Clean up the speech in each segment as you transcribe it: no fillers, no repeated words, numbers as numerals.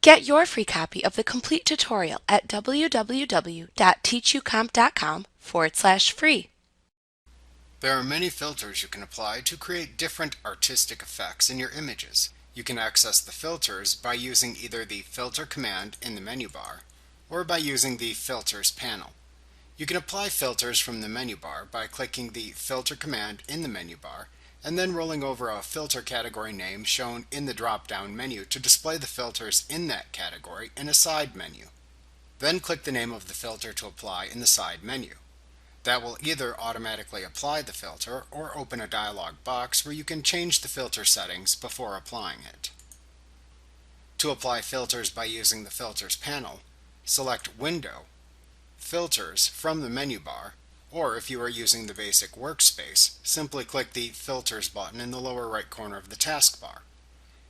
Get your free copy of the complete tutorial at www.teachucomp.com/free. There are many filters you can apply to create different artistic effects in your images. You can access the filters by using either the Filter command in the menu bar or by using the Filters panel. You can apply filters from the menu bar by clicking the Filter command in the menu bar and then rolling over a filter category name shown in the drop-down menu to display the filters in that category in a side menu. Then click the name of the filter to apply in the side menu. That will either automatically apply the filter or open a dialog box where you can change the filter settings before applying it. To apply filters by using the Filters panel, select Window, Filters from the menu bar, or if you are using the basic workspace, simply click the Filters button in the lower right corner of the taskbar.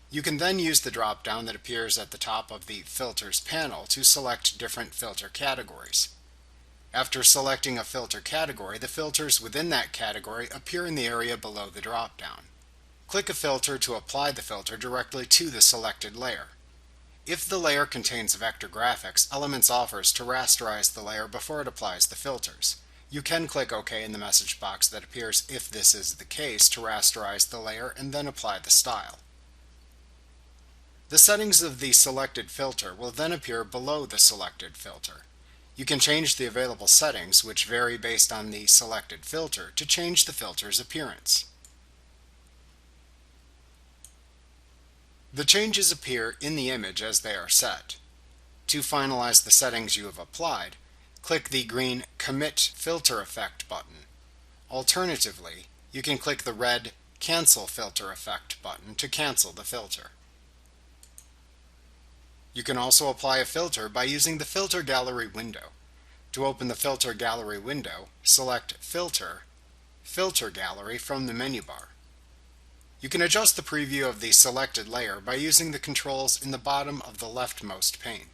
You can then use the drop-down that appears at the top of the Filters panel to select different filter categories. After selecting a filter category, the filters within that category appear in the area below the drop-down. Click a filter to apply the filter directly to the selected layer. If the layer contains vector graphics, Elements offers to rasterize the layer before it applies the filters. You can click OK in the message box that appears if this is the case to rasterize the layer and then apply the style. The settings of the selected filter will then appear below the selected filter. You can change the available settings, which vary based on the selected filter, to change the filter's appearance. The changes appear in the image as they are set. To finalize the settings you have applied, click the green Commit Filter Effect button. Alternatively, you can click the red Cancel Filter Effect button to cancel the filter. You can also apply a filter by using the Filter Gallery window. To open the Filter Gallery window, select Filter, Filter Gallery from the menu bar. You can adjust the preview of the selected layer by using the controls in the bottom of the leftmost pane.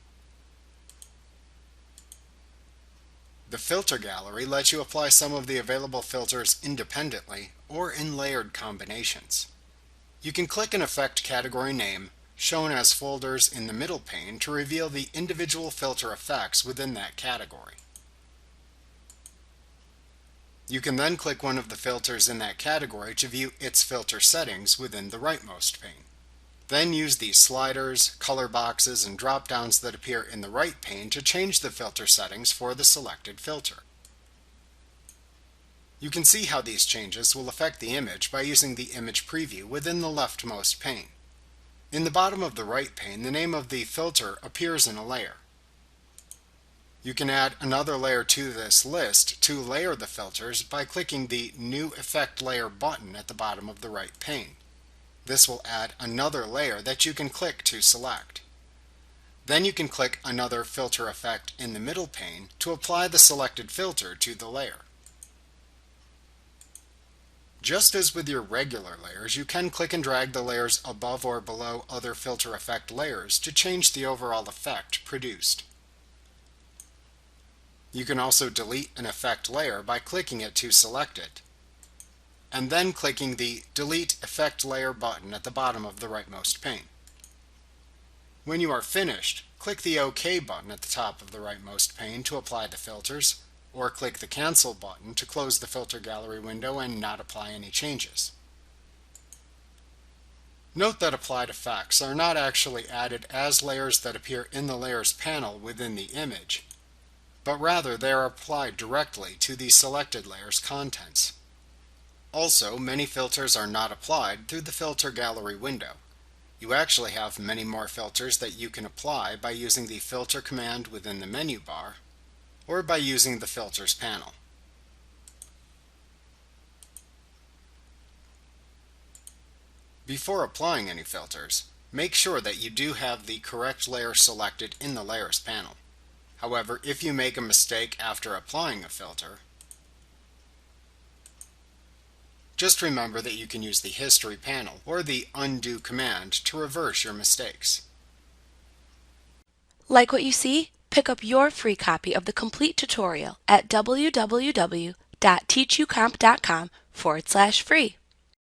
The Filter Gallery lets you apply some of the available filters independently or in layered combinations. You can click an effect category name shown as folders in the middle pane to reveal the individual filter effects within that category. You can then click one of the filters in that category to view its filter settings within the rightmost pane. Then use the sliders, color boxes, and drop-downs that appear in the right pane to change the filter settings for the selected filter. You can see how these changes will affect the image by using the image preview within the leftmost pane. In the bottom of the right pane, the name of the filter appears in a layer. You can add another layer to this list to layer the filters by clicking the New Effect Layer button at the bottom of the right pane. This will add another layer that you can click to select. Then you can click another filter effect in the middle pane to apply the selected filter to the layer. Just as with your regular layers, you can click and drag the layers above or below other filter effect layers to change the overall effect produced. You can also delete an effect layer by clicking it to select it, and then clicking the Delete Effect Layer button at the bottom of the rightmost pane. When you are finished, click the OK button at the top of the rightmost pane to apply the filters, or click the Cancel button to close the Filter Gallery window and not apply any changes. Note that applied effects are not actually added as layers that appear in the Layers panel within the image, but rather they are applied directly to the selected layer's contents. Also, many filters are not applied through the Filter Gallery window. You actually have many more filters that you can apply by using the Filter command within the menu bar, or by using the Filters panel. Before applying any filters, make sure that you do have the correct layer selected in the Layers panel. However, if you make a mistake after applying a filter, just remember that you can use the History panel or the Undo command to reverse your mistakes. Like what you see? Pick up your free copy of the complete tutorial at www.teachucomp.com/free.